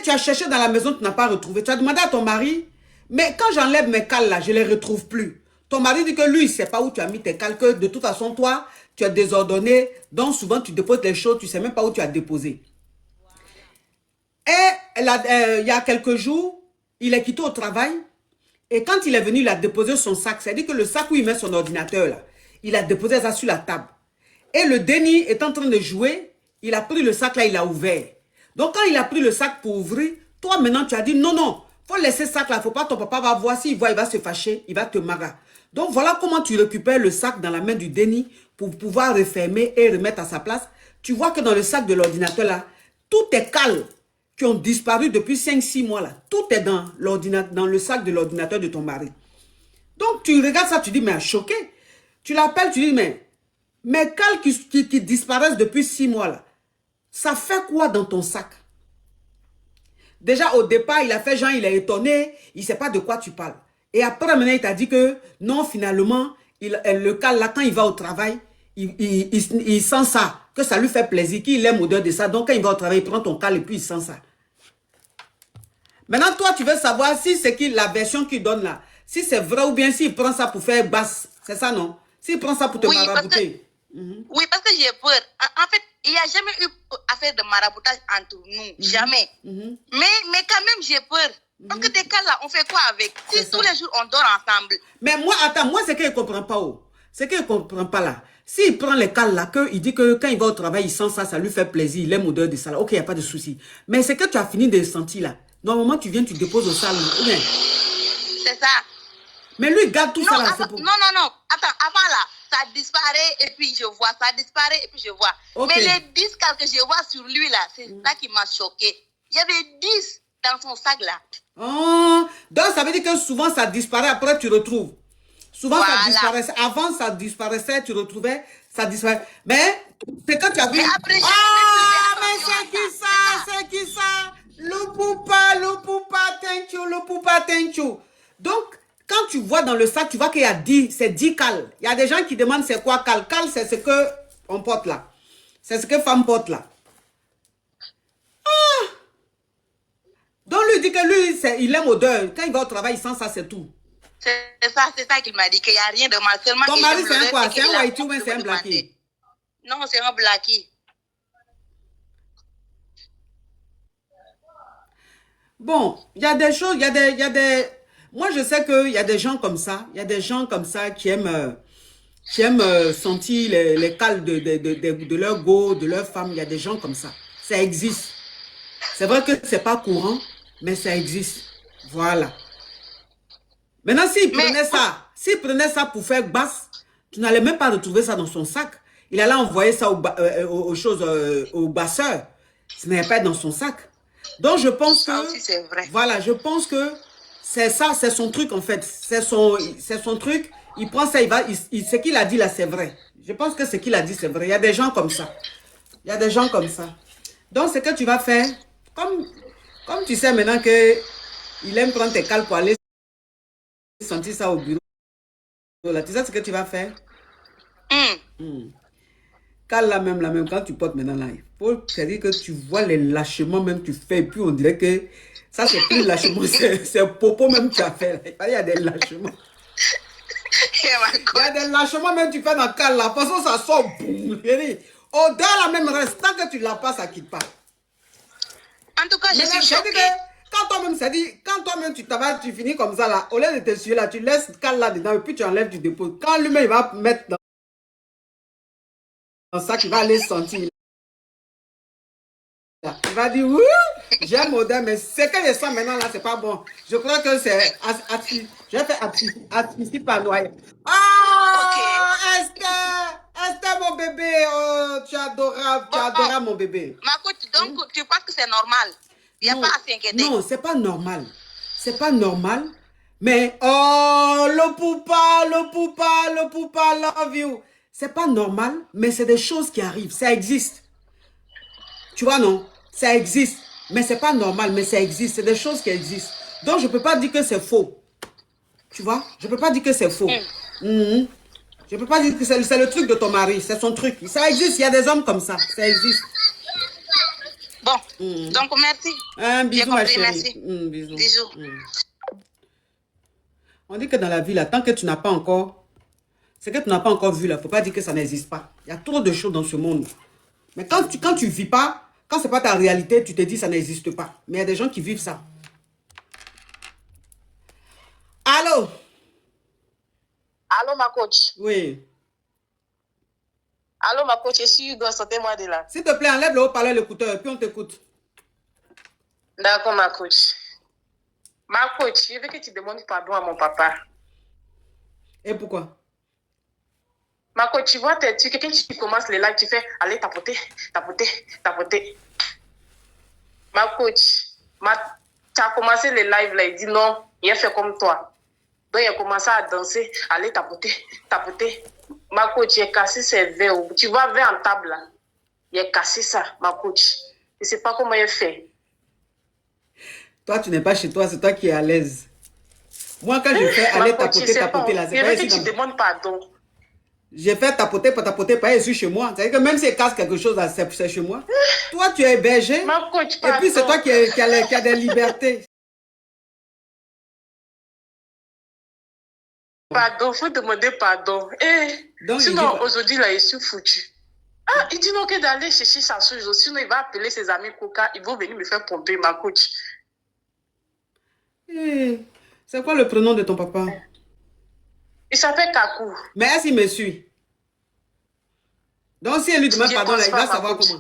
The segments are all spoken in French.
tu as cherché dans la maison, tu n'as pas retrouvé. Tu as demandé à ton mari, mais quand j'enlève mes cales là, je ne les retrouve plus. Ton mari dit que lui, il ne sait pas où tu as mis tes cales, que de toute façon, toi, tu es désordonné. Donc souvent, tu déposes les choses, tu ne sais même pas où tu as déposé. Et il y a quelques jours, il est quitté au travail. Et quand il est venu, il a déposé son sac. C'est-à-dire que le sac où il met son ordinateur, là, il a déposé ça sur la table. Et le Denis est en train de jouer. Il a pris le sac là, il a ouvert. Donc quand il a pris le sac pour ouvrir, toi maintenant tu as dit non, non, faut laisser ce sac là, faut pas, ton papa va voir, s'il voit, il va se fâcher, il va te marrer. Donc voilà comment tu récupères le sac dans la main du Denis pour pouvoir refermer et remettre à sa place. Tu vois que dans le sac de l'ordinateur là, tout est calme qui ont disparu depuis 5-6 mois là. Tout est dans le sac de l'ordinateur de ton mari. Donc tu regardes ça, tu dis mais choqué. Tu l'appelles, tu dis mais cales qui disparaissent depuis 6 mois là, ça fait quoi dans ton sac? Déjà au départ, il a fait genre, il est étonné, il ne sait pas de quoi tu parles. Et après maintenant, il t'a dit que non, finalement, le cal là, quand il va au travail, il sent ça, que ça lui fait plaisir, qu'il aime l'odeur de ça. Donc quand il va au travail, il prend ton cal et puis il sent ça. Maintenant, toi, tu veux savoir si c'est la version qu'il donne là, si c'est vrai ou bien s'il prend ça pour faire basse. C'est ça, non? S'il prend ça pour te marabouter. Oui, parce que j'ai peur. En fait, il n'y a jamais eu affaire de maraboutage entre nous. Jamais. Mais quand même, j'ai peur. Parce que des cas là, on fait quoi avec? Si tous les jours, on dort ensemble. Mais moi, attends, moi, c'est qu'il ne comprend pas. C'est qu'il ne comprend pas là. S'il prend les cales là, il dit que quand il va au travail, il sent ça, ça lui fait plaisir, il aime l'odeur de ça là. Ok, il n'y a pas de souci. Mais c'est que tu as fini de sentir là. Normalement, tu viens, tu déposes au salon. C'est ça. Mais lui, il garde tout ça là. Attends, non. Attends, avant là, ça disparaît et puis je vois. Ça disparaît et puis je vois. Okay. Mais les 10 cales que je vois sur lui là, c'est ça qui m'a choqué. Il y avait 10 dans son sac là. Oh, donc ça veut dire que souvent ça disparaît, après tu retrouves. Souvent ça disparaissait. Avant ça disparaissait, tu retrouvais, ça disparaît. Mais c'est quand tu as vu. Mais après, mais c'est qui ça? C'est qui ça? Le poupa, thank you. Donc, quand tu vois dans le sac, tu vois qu'il y a 10, c'est 10 cales. Il y a des gens qui demandent c'est quoi cal. Cal, c'est ce que on porte là. C'est ce que femme porte là. Ah! Donc lui dit que lui, il aime l'odeur. Quand il va au travail, il sent ça, c'est tout. C'est ça qu'il m'a dit, qu'il n'y a rien de mal. Seulement ton mari, c'est un quoi? C'est un white ou c'est un blackie? Non, c'est un blackie. Bon, il y a des choses, il y a des... Moi, je sais qu'il y a des gens comme ça. Il y a des gens comme ça qui aiment sentir les cales de leur go, de leur femme. Il y a des gens comme ça. Ça existe. C'est vrai que c'est pas courant, mais ça existe. Voilà. Maintenant, s'il prenait ça pour faire basse, tu n'allais même pas retrouver ça dans son sac. Il allait envoyer ça aux basseurs. Ce n'est pas dans son sac. Donc, je pense ça aussi, c'est vrai. Voilà, je pense que c'est ça, c'est son truc en fait. C'est son truc. Il prend ça, ce qu'il a dit là, c'est vrai. Je pense que ce qu'il a dit, c'est vrai. Il y a des gens comme ça. Il y a des gens comme ça. Donc, ce que tu vas faire, comme tu sais maintenant qu'il aime prendre tes cales pour aller sentir ça au bureau, là, tu sais ce que tu vas faire? Cale là même, quand tu portes maintenant là, il faut dire que tu vois les lâchements même tu fais, et puis on dirait que ça c'est plus lâchement, c'est popo même tu as fait. Il y a des lâchements. Il y a des lâchements même tu fais dans cale là, parce que ça sort, boum. Odeur la même reste, tant que tu la passes, ça quitte pas. En tout cas, je suis choquée. Quand toi-même tu travailles, tu finis comme ça là, au lieu de te suer là, tu laisses cale là dedans et puis tu enlèves, tu déposes. Quand lui-même il va mettre dans ça, il va aller sentir. Il va dire oui, j'aime odeur, mais c'est que je sens maintenant là, c'est pas bon. Je crois que c'est je fais ici par noyer. Ah, Esther, mon bébé, oh, tu es adorable, mon bébé. Ma coach, donc tu penses que c'est normal? Il n'y a pas à s'inquiéter. Non, c'est pas normal. C'est pas normal. Mais, oh, le poupa, love you. C'est pas normal, mais c'est des choses qui arrivent. Ça existe. Tu vois, non? Ça existe. Mais c'est pas normal, mais ça existe. C'est des choses qui existent. Donc, je peux pas dire que c'est faux. Tu vois? Je peux pas dire que c'est faux. Je peux pas dire que c'est le truc de ton mari. C'est son truc. Ça existe. Il y a des hommes comme ça. Ça existe. Bon. Donc, merci. Un J'ai bisou, ma compris, chérie. merci. Bisous. Bisous. On dit que dans la vie, là, tant que tu n'as pas encore... Ce que tu n'as pas encore vu, là, il ne faut pas dire que ça n'existe pas. Il y a trop de choses dans ce monde. Mais quand tu vis pas, quand ce n'est pas ta réalité, tu te dis que ça n'existe pas. Mais il y a des gens qui vivent ça. Allô? Allô, ma coach. Oui. Allô, ma coach, je suis Hugo, sortez-moi de là. S'il te plaît, enlève le haut-parleur, l'écouteur, et puis on t'écoute. D'accord, ma coach. Ma coach, je veux que tu demandes pardon à mon papa. Et pourquoi? Ma coach, tu vois, quand tu commences les lives, tu fais aller tapoter, tapoter, tapoter. Ma coach, tu as commencé les lives là, il dit non, il a fait comme toi. Donc, il a commencé à danser, aller tapoter, tapoter. Ma coach, il a cassé ses verres. Tu vois, verre en table là. Il a cassé ça, ma coach. Je ne sais pas comment il a fait. Toi, tu n'es pas chez toi, c'est toi qui es à l'aise. Moi, quand je fais aller tapoter, tapoter là, c'est pas ici. Je veux que tu demandes pardon. J'ai fait tapoter, pas ici chez moi. C'est-à-dire que même s'il casse quelque chose, c'est chez moi. Toi, tu es hébergé. Ma coach, et puis, c'est toi qui a des libertés. Pardon, faut demander pardon. Donc, sinon, aujourd'hui, là, je suis foutu. Ah, il dit non que d'aller chercher sa chose. Sinon, il va appeler ses amis Coca. Ils vont venir me faire pomper, ma coach. C'est quoi le prénom de ton papa? Il s'appelle Kakou. Mais est-ce qu'il me suit? Donc, si elle lui demande pardon, là, il va savoir comment.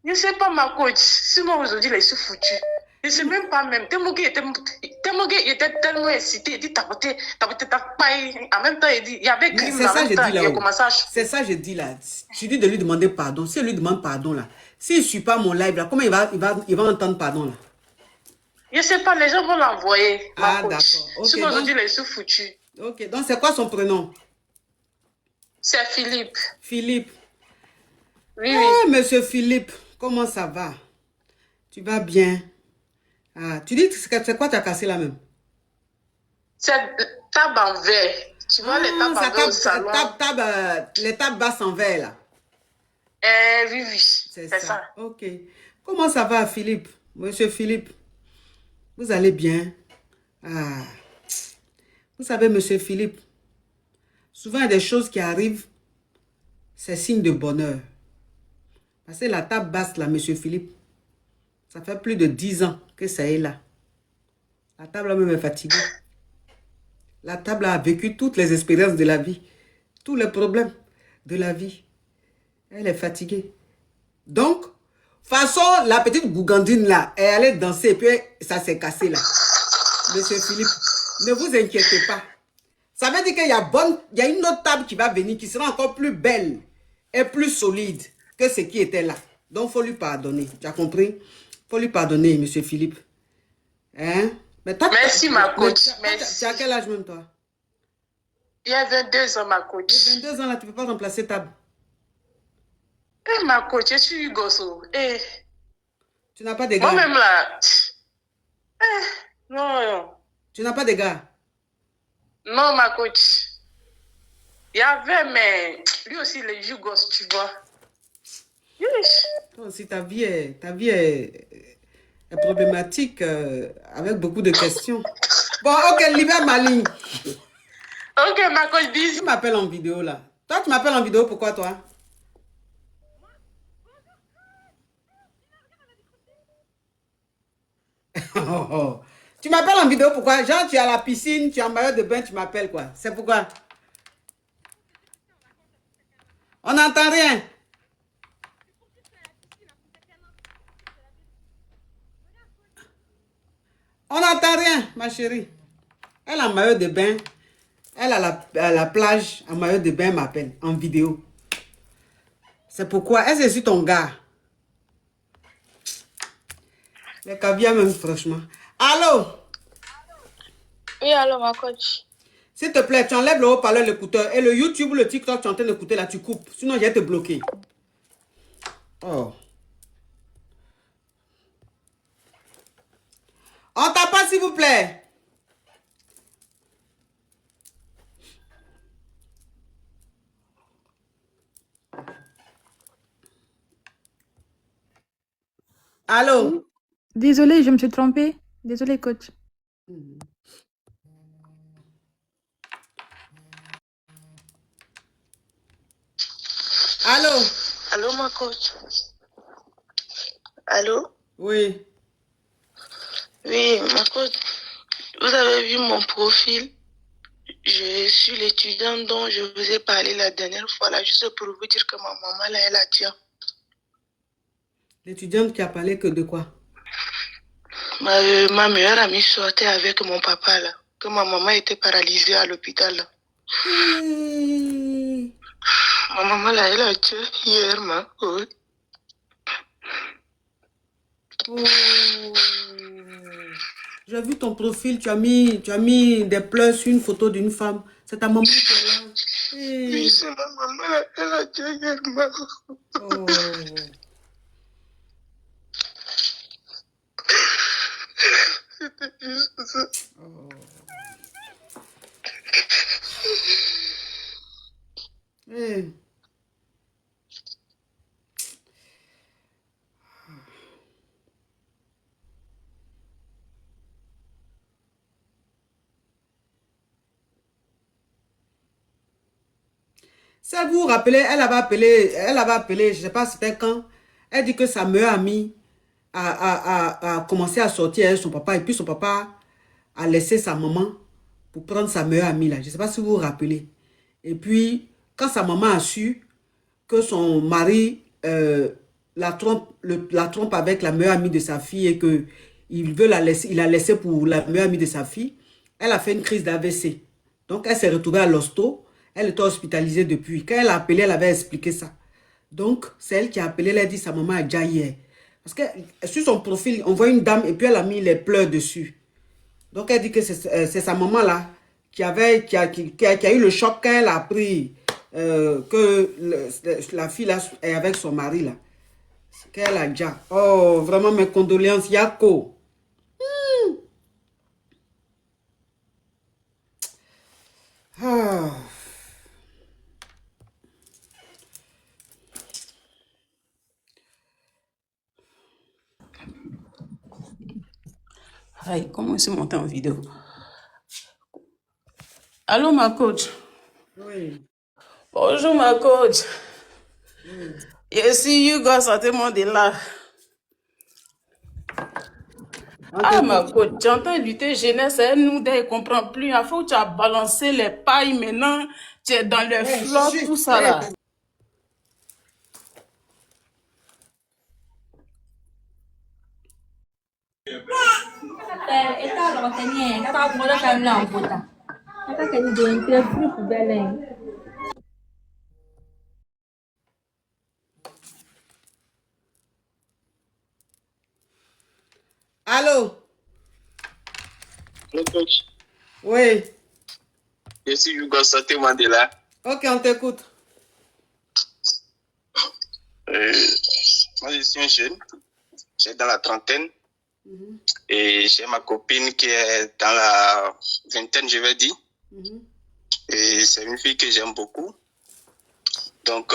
Je ne sais pas, ma coach. Sinon, aujourd'hui, là, je suis foutu. Je ne sais même pas même. Temogue était tellement excité. Il dit tapoter, tapoter, tapoter. En même temps, il dit, il y avait crime. C'est ça, je dis là. C'est ça, je dis là. Tu dis de lui demander pardon. Si elle lui demande pardon là, s'il ne suit pas mon live là, comment il va entendre pardon là? Je ne sais pas, les gens vont l'envoyer. Ah, d'accord. Okay, sinon, aujourd'hui, là, je suis foutu. Ok, donc c'est quoi son prénom? C'est Philippe. Philippe. Oui, oui. Monsieur Philippe, comment ça va? Tu vas bien? Ah, tu dis que c'est quoi tu as cassé là même? C'est table en verre. Tu vois les tables en verre au salon? Les tables basses en verre là. Oui, oui. C'est ça. Ok. Comment ça va, Philippe? Monsieur Philippe? Vous allez bien? Ah. Vous savez, monsieur Philippe, souvent il y a des choses qui arrivent, c'est signe de bonheur. Parce que la table basse là, monsieur Philippe, ça fait plus de 10 ans que ça est là. La table même est fatiguée. La table a vécu toutes les expériences de la vie, tous les problèmes de la vie. Elle est fatiguée. Donc, façon, la petite gougandine là, elle allait danser et puis ça s'est cassé là. Monsieur Philippe, ne vous inquiétez pas. Ça veut dire qu'il y a une autre table qui va venir, qui sera encore plus belle et plus solide que ce qui était là. Donc, il faut lui pardonner. Tu as compris? Il faut lui pardonner, monsieur Philippe. Hein? Merci, ma coach. Tu as quel âge même, toi? Il y a 22 ans, ma coach. 22 ans, là, tu ne peux pas remplacer table. Ma coach, je suis gosso. Tu n'as pas de gars? Moi-même, là. Non. Tu n'as pas de gars? Non, ma coach. Il y avait, mais lui aussi, il est gosse, tu vois. Toi aussi, ta vie est problématique avec beaucoup de questions. Bon, ok, libère ma ligne. Ok, ma coach, dis. Tu m'appelles en vidéo, là. Toi, tu m'appelles en vidéo, pourquoi, toi? Tu m'appelles en vidéo, pourquoi? Genre, tu es à la piscine, tu es en maillot de bain, tu m'appelles, quoi. C'est pourquoi? On n'entend rien. On n'entend rien, ma chérie. Elle a un maillot de bain. Elle à la plage, en maillot de bain, m'appelle en vidéo. C'est pourquoi. Est-ce que c'est ton gars? Les caviar même, franchement. Allô? Oui, allô, ma coach. S'il te plaît, tu enlèves le haut-parleur, l'écouteur. Et le YouTube ou le TikTok, tu es en train d'écouter là, tu coupes. Sinon, je vais te bloquer. Oh. On tape pas, s'il vous plaît. Allô? Désolée, je me suis trompée. Désolée, coach. Allô? Allô, ma coach. Allô? Oui. Oui, ma coach. Vous avez vu mon profil? Je suis l'étudiante dont je vous ai parlé la dernière fois, là, juste pour vous dire que ma maman, là, elle a dit. L'étudiante qui a parlé que de quoi? Ma meilleure amie sortait avec mon papa, là. Que ma maman était paralysée à l'hôpital, là. Hey. Ma maman, là, elle a dit hier, ma coach. Oh. J'ai vu ton profil, tu as mis des pleurs sur une photo d'une femme. C'est ta maman qui est là. Hey. Oui, c'est ma maman, là, elle a dit hier, ma coach. Oh. C'était juste ça. Oh. Hey. Ça vous rappelez, elle avait appelé, je ne sais pas c'était quand. Elle dit que sa meilleure amie a commencé à sortir avec son papa et puis son papa a laissé sa maman pour prendre sa meilleure amie là. Je ne sais pas si vous vous rappelez. Et puis, quand sa maman a su que son mari la trompe avec la meilleure amie de sa fille et que il l'a laissé pour la meilleure amie de sa fille, elle a fait une crise d'AVC. Donc, elle s'est retrouvée à l'hosto. Elle était hospitalisée depuis. Quand elle a appelé, elle avait expliqué ça. Donc, c'est elle qui a appelé, elle a dit sa maman a déjà hier. Parce que sur son profil, on voit une dame et puis elle a mis les pleurs dessus. Donc, elle dit que c'est sa maman là qui a eu le choc quand elle a appris que la fille là est avec son mari là. Qu'elle a déjà. Oh, vraiment mes condoléances, Yako. Ah. Aïe, comment se monter en vidéo? Allô, ma coach? Oui. Bonjour, ma coach. Je suis Hugo, sortez-moi de là. Ah, ma coach, j'entends lutter jeunesse, elle nous ne comprend plus. Il faut que tu as balancé les pailles maintenant. Tu es dans le flot, tout ça là. Allô? Le coach, Oui. je suis Hugo Santé Mandela. Ok, on t'écoute. Moi, je suis un jeune. J'ai dans la trentaine. Et j'ai ma copine qui est dans la vingtaine, je vais dire. Et c'est une fille que j'aime beaucoup. Donc,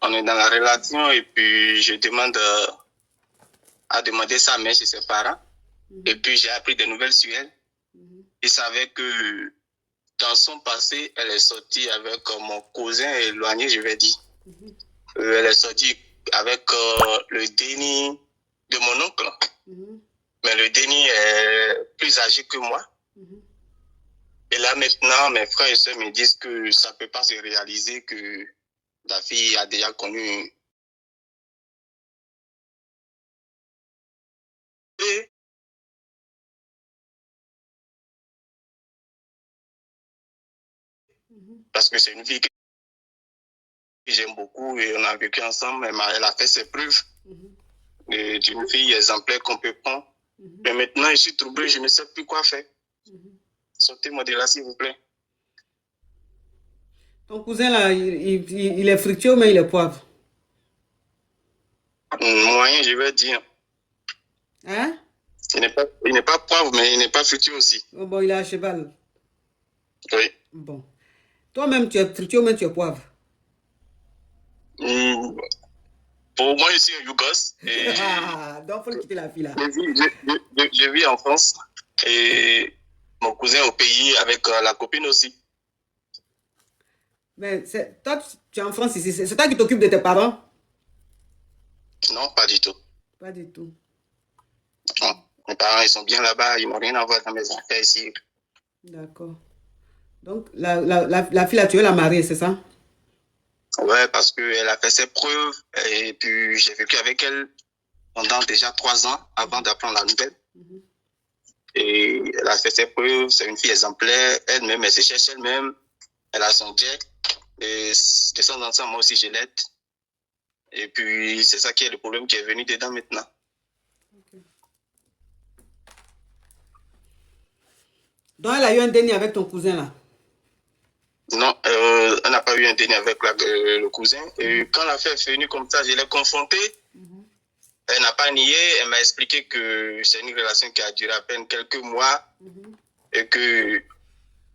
on est dans la relation et puis je demande à demander sa mère chez ses parents. Et puis, j'ai appris des nouvelles sur elle. Il savait que dans son passé, elle est sortie avec mon cousin éloigné, je vais dire. Elle est sortie avec le déni de mon oncle. Mais le déni est plus âgé que moi. Et là, maintenant, mes frères et sœurs me disent que ça ne peut pas se réaliser, que la fille a déjà connu. Parce que c'est une fille que j'aime beaucoup et on a vécu ensemble. Elle a fait ses preuves d'une fille exemplaire qu'on peut prendre. Mais maintenant, je suis troublé, je ne sais plus quoi faire. Sortez-moi de là, s'il vous plaît. Ton cousin là, il est fructueux, mais il est poivre. Moyen, je vais dire. Hein? Il n'est pas poivre, mais il n'est pas fructueux aussi. Oh, bon, il est à cheval. Oui. Bon. Toi-même, tu es fructueux, mais tu es poivre. Pour moi, je suis un Yougos. Donc, il faut le quitter la fille là. Je vis en France et mon cousin au pays avec la copine aussi. Mais toi, tu es en France ici. C'est toi qui t'occupes de tes parents? Non, pas du tout. Pas du tout. Non. Mes parents, ils sont bien là-bas. Ils n'ont rien à voir dans mes affaires ici. D'accord. Donc, la fille là, tu veux la marier, c'est ça? Ouais, parce qu'elle a fait ses preuves et puis j'ai vécu avec elle pendant déjà 3 ans avant d'apprendre la nouvelle. Et elle a fait ses preuves, c'est une fille exemplaire, elle-même, elle se cherche elle-même, elle a son jet, et de son ensemble, moi aussi je l'aide. Et puis c'est ça qui est le problème qui est venu dedans maintenant. Donc elle a eu un déni avec ton cousin là? Non, elle n'a pas eu un déni avec le cousin. Et quand l'affaire est venue comme ça, je l'ai confrontée. Elle n'a pas nié, elle m'a expliqué que c'est une relation qui a duré à peine quelques mois et que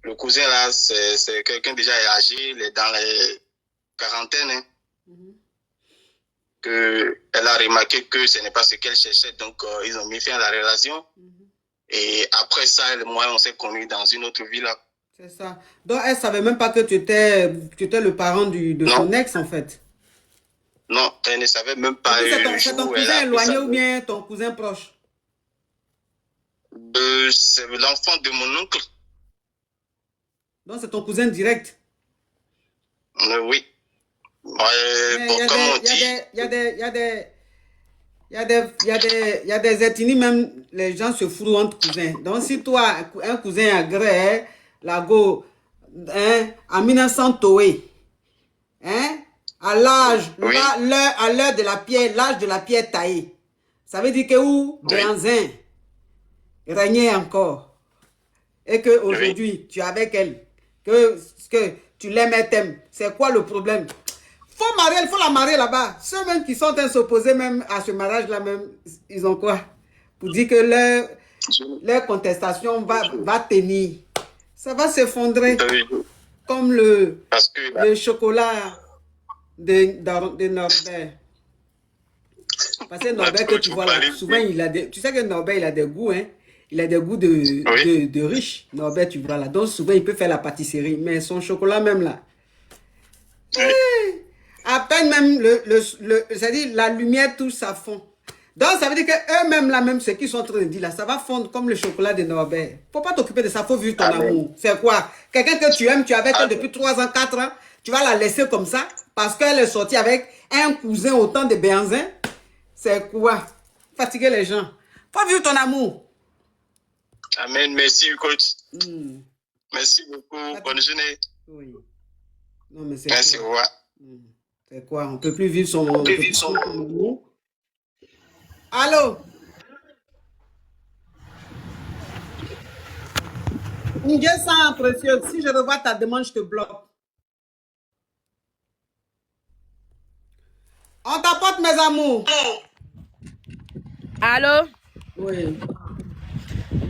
le cousin là, c'est quelqu'un déjà âgé, il est dans les quarantaines. Hein. Elle a remarqué que ce n'est pas ce qu'elle cherchait, donc ils ont mis fin à la relation. Et après ça, elle et moi, on s'est connus dans une autre ville là. C'est ça. Donc elle ne savait même pas que tu étais le parent de son ex en fait? Non, elle ne savait même pas. C'est ton cousin éloigné ou bien ton cousin proche? C'est l'enfant de mon oncle. Donc c'est ton cousin direct? Oui. Comme on dit... Il y a des ethnies, même les gens se foutent entre cousins. Donc si toi, un cousin agrée, la go, hein, en 1900 Toé, hein, à l'âge, à l'heure de la pierre, l'âge de la pierre taillée. Ça veut dire que où Béanzin régnait encore. Et qu'aujourd'hui, tu es avec elle. Que tu l'aimes, elle t'aime. C'est quoi le problème? Il faut la marier là-bas. Ceux même qui sont en train de s'opposer même à ce mariage-là, même, ils ont quoi? Pour dire que leur contestation va tenir. Ça va s'effondrer. Comme le chocolat de Norbert. Parce que Norbert, que tu vois là, souvent, tu sais que Norbert, il a des goûts, hein. Il a des goûts de riche. Norbert, tu vois là. Donc, souvent, il peut faire la pâtisserie. Mais son chocolat, même là. À peine même, c'est-à-dire, la lumière touche, ça fond. Donc, ça veut dire qu'eux-mêmes, là, même, ce qu'ils sont en train de dire là, ça va fondre comme le chocolat de Norbert. Faut pas t'occuper de ça, faut vivre ton amour. C'est quoi? Quelqu'un que tu aimes, tu es avec elle depuis 3 ans, 4 ans, tu vas la laisser comme ça parce qu'elle est sortie avec un cousin autant de Béanzin. C'est quoi? Fatiguer les gens. Faut vivre ton amour. Amen. Merci, coach. Merci beaucoup. Bonne journée. Oui. Non, mais c'est merci, au revoir. C'est quoi? On ne peut plus vivre son amour. Allô? Ndié sang précieux, si je revois ta demande, je te bloque. On t'apporte mes amours. Allô? Oui.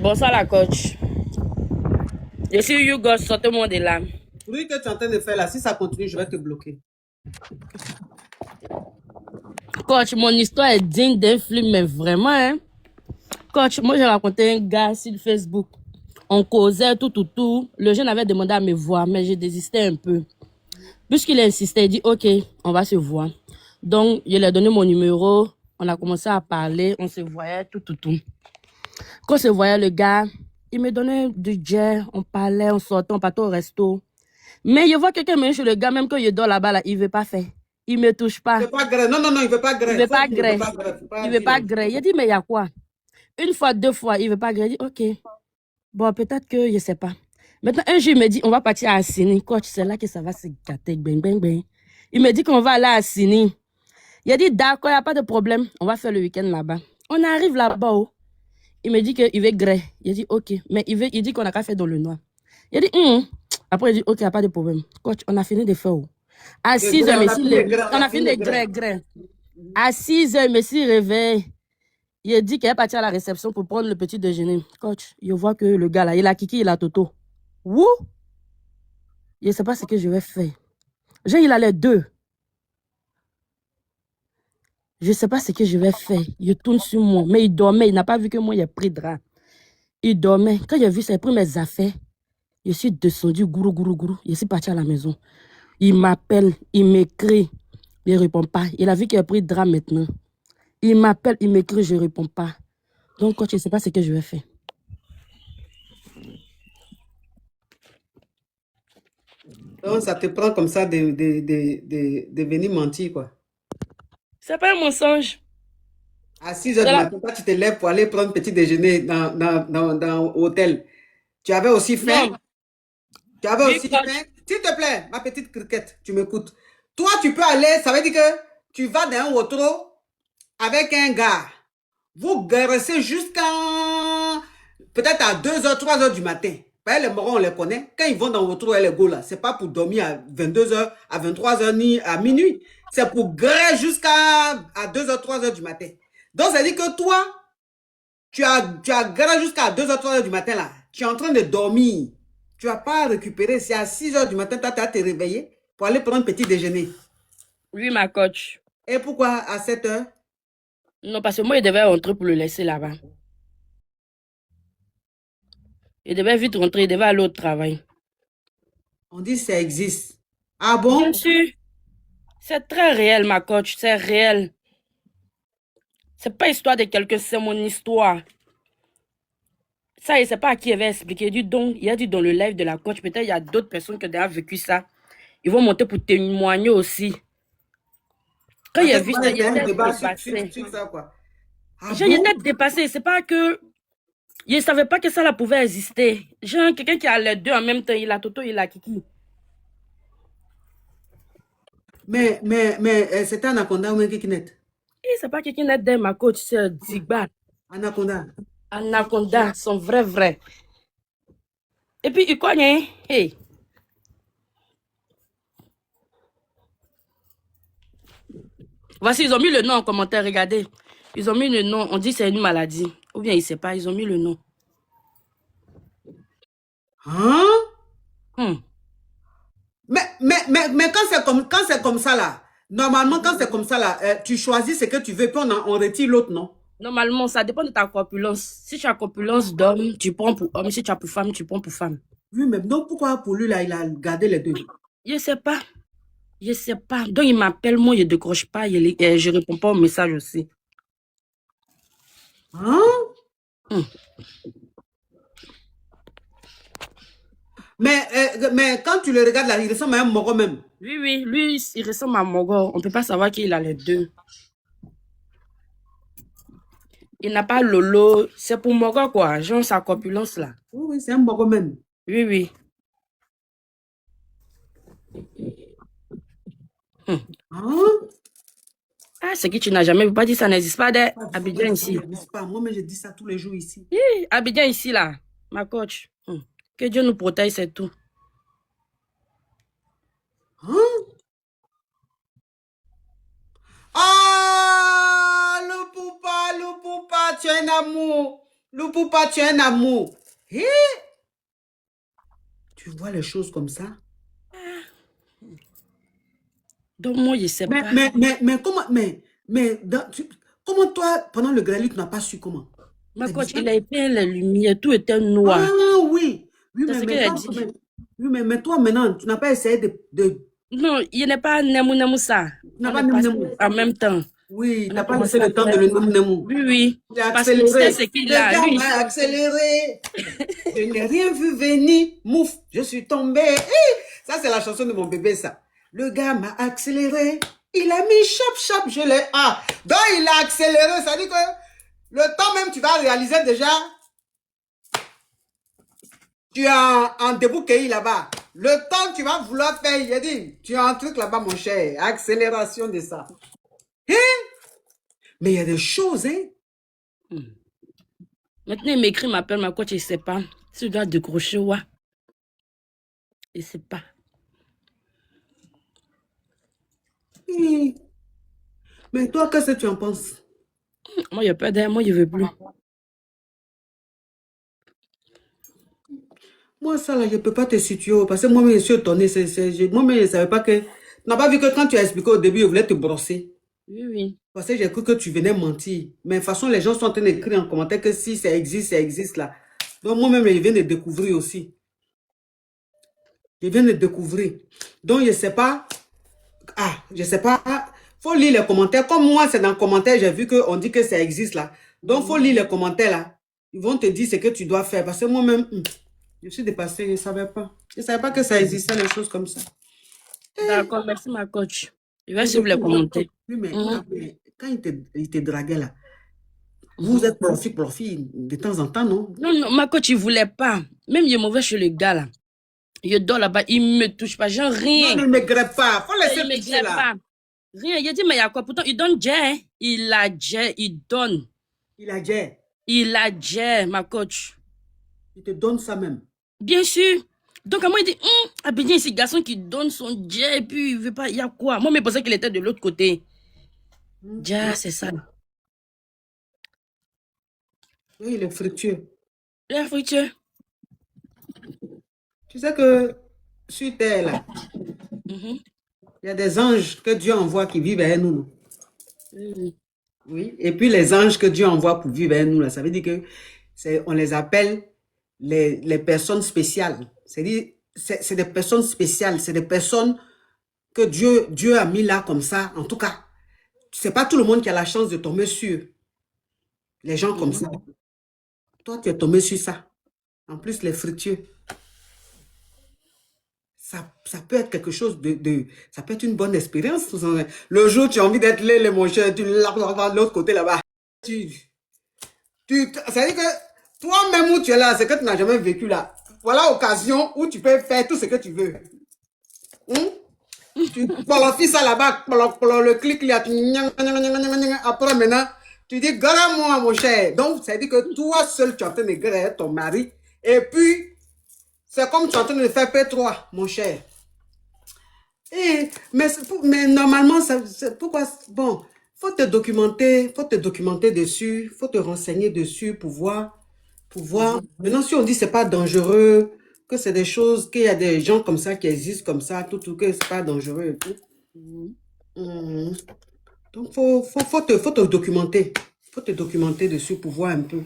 Bonsoir la coach. Je suis Yougos, sortez-moi de là. Oui, que tu es en train de faire là, si ça continue, je vais te bloquer. Coach, mon histoire est digne d'un film, mais vraiment, hein. Coach, moi j'ai raconté un gars sur Facebook. On causait tout. Le jeune avait demandé à me voir, mais j'ai désisté un peu. Puisqu'il insistait, il dit, ok, on va se voir. Donc, je lui ai donné mon numéro, on a commencé à parler, on se voyait, tout. Quand on se voyait, le gars, il me donnait du jet, on parlait, on sortait, on partait au resto. Mais je vois quelqu'un me chez le gars, même quand je dors là-bas, là, il ne veut pas faire. Il ne me touche pas. Il veut pas gré. Non, il ne veut pas gré. Il ne veut pas gré. Il ne veut pas gré. Il dit, mais il y a quoi? Une fois, 2 fois, il ne veut pas gré. Il dit, ok. Bon, peut-être que je ne sais pas. Maintenant, un jour, il me dit, on va partir à Assini. Coach, c'est là que ça va se gâter. Bang. Il me dit qu'on va aller à Assini. Il a dit, d'accord, il n'y a pas de problème. On va faire le week-end là-bas. On arrive là-bas. Oh. Il me dit qu'il veut gré. Il a dit, ok. Mais il dit qu'on n'a qu'à faire dans le noir. Il a dit, Après, il dit, ok, il n'y a pas de problème. Coach, on a fini de faire. À 6 h, on a fini de gré. À 6 h, monsieur réveille. Il a dit qu'il est parti à la réception pour prendre le petit déjeuner. Coach, je vois que le gars là, il a Kiki, il a Toto. Wouh! Je ne sais pas ce que je vais faire. Il a les deux. Je ne sais pas ce que je vais faire. Il tourne sur moi. Mais il dormait. Il n'a pas vu que moi, j'ai pris drap. Il dormait. Quand j'ai vu ça, il a pris mes affaires. Je suis descendu, gourou, gourou, gourou. Je suis parti à la maison. Il m'appelle, il m'écrit. Il ne répond pas. Il a vu qu'il a pris drap maintenant. Il m'appelle, il m'écrit, je ne réponds pas. Donc, coach, je ne sais pas ce que je vais faire. Donc, ça te prend comme ça de venir mentir, quoi. C'est pas un mensonge. À 6 heures du matin, quand tu te lèves pour aller prendre petit déjeuner dans l'hôtel, tu avais aussi faim? Non. Tu avais Oui, aussi coach. faim? S'il te plaît, ma petite criquette, tu m'écoutes. Toi, tu peux aller, ça veut dire que tu vas dans un auto avec un gars. Vous restez jusqu'à peut-être à 2h, 3h du matin. Les morons, on les connaît. Quand ils vont dans votre et les go là, c'est pas pour dormir à 22h, à 23h ni à minuit. C'est pour griller jusqu'à 2h, 3h du matin. Donc, ça dit que toi, tu as grillé jusqu'à 2h, 3h du matin là. Tu es en train de dormir. Tu vas pas récupérer. C'est à 6h du matin, tu as te réveiller pour aller prendre un petit déjeuner. Oui, ma coach. Et pourquoi à 7h? Non, parce que moi, il devait rentrer pour le laisser là-bas. Il devait vite rentrer, il devait aller au travail. On dit que ça existe. Ah bon? Bien sûr. C'est très réel, ma coach. C'est réel. C'est pas histoire de quelqu'un, c'est mon histoire. Ça, il ne sait pas à qui il avait expliqué. Il a dit dans le live de la coach, peut-être il y a d'autres personnes qui ont déjà vécu ça. Ils vont monter pour témoigner aussi. Quand il a vu ça, il était dépassé. Il était dépassé. C'est pas que... Il ne savait pas que ça là pouvait exister. Genre, quelqu'un qui a les deux en même temps, il a Toto, il a Kiki. Mais c'était Anaconda ou un Kikinet? C'est pas Kikinet de ma coach, c'est Zigbar. Anaconda. Anaconda, son vrai. Et puis, il connaît. Hey. Voici, ils ont mis le nom en commentaire, regardez. Ils ont mis le nom, on dit c'est une maladie. Ou bien, il ne sait pas, ils ont mis le nom. Hein? Mais quand c'est comme ça là, normalement quand c'est comme ça là, tu choisis ce que tu veux, puis on retire l'autre, non? Normalement, ça dépend de ta corpulence. Si tu as corpulence d'homme, tu prends pour homme. Si tu as pour femme, tu prends pour femme. Oui, mais donc pourquoi pour lui là, il a gardé les deux? Je ne sais pas. Je ne sais pas. Donc, il m'appelle, moi, je ne décroche pas. Je ne réponds pas au message aussi. Hein? Mais quand tu le regardes là, il ressemble à un Mogo même. Oui, lui, il ressemble à Mogo. On ne peut pas savoir qu'il a les deux. Il n'a pas Lolo. C'est pour Mogo, quoi. Genre sa corpulence là. Oui, c'est un Mogo même. Oui. Ah, c'est que tu n'as jamais pas dit ça n'existe pas d'Abidjan ici. Ça n'existe pas. Moi, mais je dis ça tous les jours ici. Abidjan ici là, ma coach. Que Dieu nous protège, c'est tout. Ah, Loupupa, tu es un amour. Loupupa, tu es un amour. Tu vois les choses comme ça? Donc moi, je ne sais pas. Mais comment toi, pendant le grêle, tu n'as pas su comment? Ma coach, il a éteint les lumières, tout était noir. Ah oui. Mais toi maintenant, tu n'as pas essayé de... Non, il n'est pas Nemou ça. En même temps. Oui, tu n'as pas laissé le temps de le Nemou. Oui. Parce que c'est qu'il a. Le gars m'a accéléré. Je n'ai rien vu venir. Mouf, je suis tombée. Ça, c'est la chanson de mon bébé, ça. Le gars m'a accéléré. Il a mis chop, je l'ai... Ah, donc il a accéléré. Ça dit que le temps même, tu vas réaliser déjà... Tu as un début là-bas. Le temps tu vas vouloir faire, il a dit, tu as un truc là-bas, mon cher. Accélération de ça. Mais il y a des choses, Maintenant, il m'écrit, m'appelle, ma coach, il ne sait pas. Si je dois décrocher, ouais. Il ne sait pas. Mais toi, qu'est-ce que tu en penses? Moi, il n'y a pas d'air, moi, je ne veux plus. Moi, ça, là, je ne peux pas te situer. Parce que moi-même, je suis étonné. Moi-même, je ne savais pas que... Tu n'as pas vu que quand tu as expliqué au début, je voulais te brosser. Oui, oui. Parce que j'ai cru que tu venais mentir. Mais de toute façon, les gens sont en train d'écrire en commentaire que si ça existe là. Donc moi-même, je viens de découvrir aussi. Je viens de découvrir. Donc, je ne sais pas. Ah, je ne sais pas. Faut lire les commentaires. Comme moi, c'est dans les commentaires, j'ai vu qu'on dit que ça existe là. Donc, faut lire les commentaires là. Ils vont te dire ce que tu dois faire. Parce que moi-même, je suis dépassée, je ne savais pas. Je ne savais pas que ça existait, des choses comme ça. D'accord, merci ma coach. Je vais suivre les commentaires. Oui, mais quand il te draguait là, vous êtes profi de temps en temps, non? Non, non, ma coach, il ne voulait pas. Même je m'en vais chez le gars là. Je dors là-bas, il ne me touche pas, genre rien. Non, ne me grève pas. Faut laisser Il ne me pitié grève là. pas. Rien. Il a dit, mais il y a quoi? Pourtant, il donne jet. Hein? Il a jet, il donne. Il a jet. Il a jet, ma coach. Il te donne ça même. Bien sûr. Donc, à moi, il dit, Abidjan, c'est garçon qui donne son jet, et puis il veut pas, il y a quoi? Moi, je pensais qu'il était de l'autre côté. Jet, c'est ça. Oui, il est fructueux. Il est fructueux. Tu sais que sur terre là, il y a des anges que Dieu envoie qui vivent avec nous. Oui, et puis les anges que Dieu envoie pour vivre avec nous, là, ça veut dire que on les appelle les personnes spéciales. C'est-à-dire, c'est des personnes spéciales, c'est des personnes que Dieu a mis là comme ça. En tout cas, c'est pas tout le monde qui a la chance de tomber sur les gens comme ça. Toi, tu es tombé sur ça. En plus, les fructueux. Ça peut être quelque chose ça peut être une bonne expérience. Le jour où tu as envie d'être là, mon cher, tu l'as de l'autre côté là-bas. Ça veut dire que toi-même où tu es là, c'est que tu n'as jamais vécu là. Voilà l'occasion où tu peux faire tout ce que tu veux. Tu qualifies ça là-bas, le clic là, après maintenant, tu dis, grave-moi mon cher. Donc, ça veut dire que toi seul, tu es en train de griller ton mari. Et puis, c'est comme tu es en train de faire P3, mon cher. Mais normalement, pourquoi? Bon, faut te documenter dessus, faut te renseigner dessus pour voir. Maintenant, si on dit que c'est pas dangereux, que c'est des choses, qu'il y a des gens comme ça qui existent comme ça, tout, que c'est pas dangereux et tout. Donc, faut te documenter. Faut te documenter dessus pour voir un peu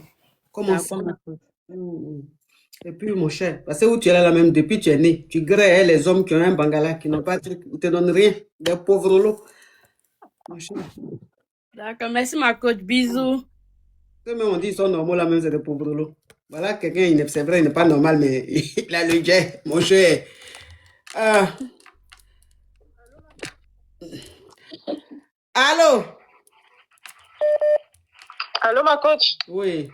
comment c'est. Et puis, mon cher, parce que où tu es là même depuis tu es né, tu grées les hommes qui ont un bangala, qui n'ont pas de truc, ils te donnent rien, des pauvres lots. Mon cher. D'accord, merci ma coach, bisous. Même on dit ils sont normaux là même, c'est des pauvres lots. Voilà, quelqu'un, c'est vrai, il n'est pas normal, mais il a le jet, mon cher. Allô? Allô, ma coach? Oui.